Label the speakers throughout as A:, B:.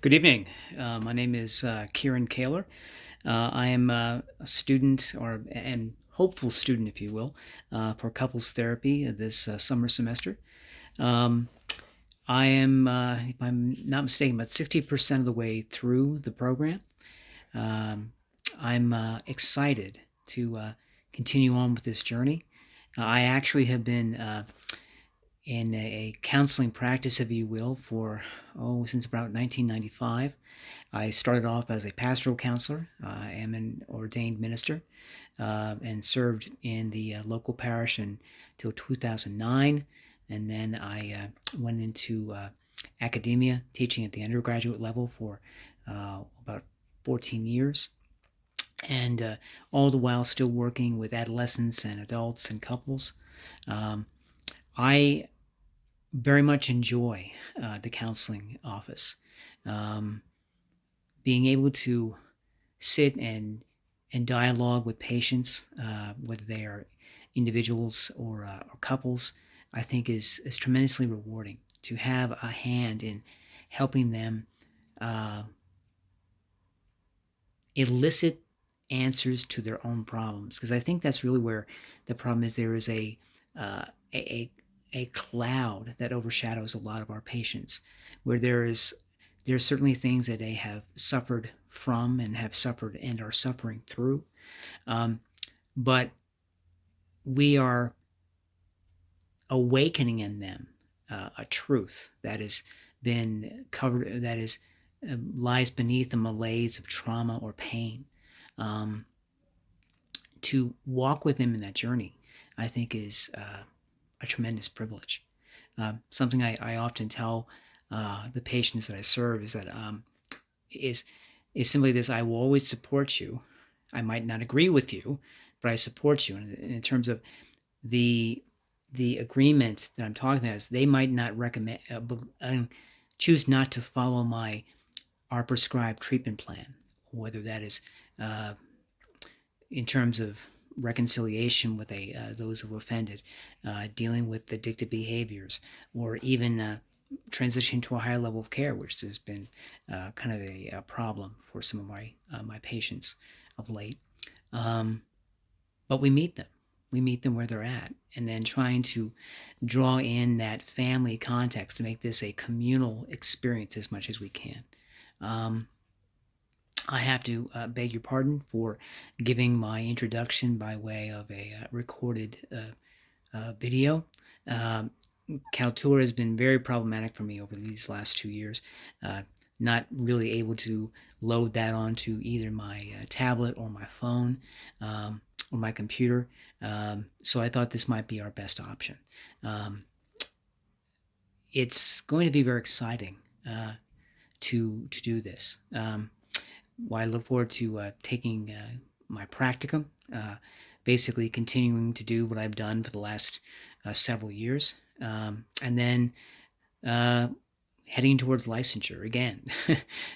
A: Good evening. My name is Kehlor. I am a student, or an hopeful student, if you will, for couples therapy this summer semester. Um, I am, if I'm not mistaken, about 60% of the way through the program. Um, I'm excited to continue on with this journey. I actually have been in a counseling practice, if you will, for since about 1995. I started off as a pastoral counselor. I am an ordained minister and served in the local parish until 2009. And then I went into academia, teaching at the undergraduate level for about 14 years. And all the while still working with adolescents and adults and couples. Um, I very much enjoy the counseling office. Um, Being able to sit and dialogue with patients, whether they are individuals or couples, I think is tremendously rewarding. To have a hand in helping them uh, elicit answers to their own problems, because I think that's really where the problem is. There is uh, a a cloud that overshadows a lot of our patients, where there are certainly things that they have suffered from and have suffered and are suffering through, um, but we are awakening in them a truth that has been covered, that is lies beneath the malaise of trauma or pain. Um, to walk with them in that journey, I think, is a tremendous privilege. Something I often tell the patients that I serve is that is is simply this: I will always support you. I might not agree with you, but I support you. And in terms of the the agreement that I'm talking about, is they might not recommend choose not to follow our prescribed treatment plan, whether that is uh, in terms of reconciliation with those who offended, dealing with addictive behaviors, or even transitioning to a higher level of care, which has been kind of a problem for some of my patients of late. Um, but we meet them. We meet them where they're at, and then trying to draw in that family context to make this a communal experience as much as we can. Um, I have to beg your pardon for giving my introduction by way of a recorded video. Um, Kaltura has been very problematic for me over these last 2 years. Uh, not really able to load that onto either my tablet or my phone or my computer. So I thought this might be our best option. Um, it's going to be very exciting to do this. Well, I look forward to taking my practicum, basically continuing to do what I've done for the last several years, and then uh, heading towards licensure again,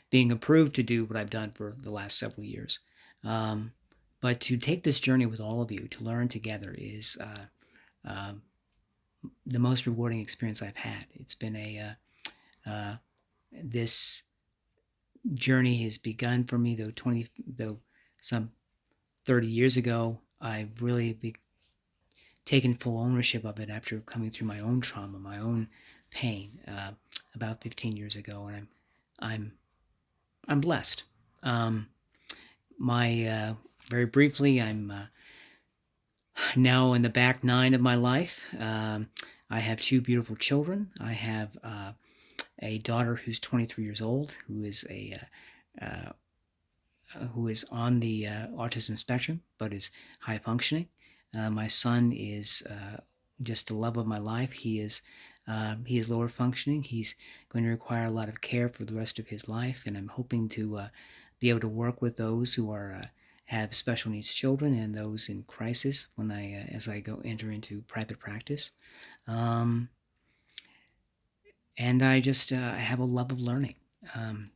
A: being approved to do what I've done for the last several years. Um, but to take this journey with all of you, to learn together, is the most rewarding experience I've had. It's been this journey has begun for me, though some 30 years ago. I've really taken full ownership of it after coming through my own trauma, my own pain, about 15 years ago, and I'm I'm blessed. Um, my Very briefly, I'm now in the back nine of my life. I have two beautiful children. I have a daughter who's 23 years old, who is on the autism spectrum, but is high functioning. My son is just the love of my life. He is lower functioning. He's going to require a lot of care for the rest of his life, and I'm hoping to be able to work with those who are have special needs children and those in crisis when I as I go enter into private practice. Um, and I just have a love of learning. Um,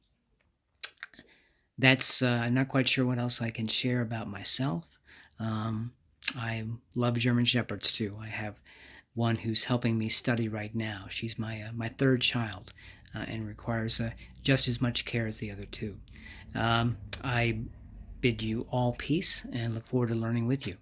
A: that's I'm not quite sure what else I can share about myself. Um, I love German Shepherds too. I have one who's helping me study right now. She's my third child. and requires just as much care as the other two. I bid you all peace and look forward to learning with you.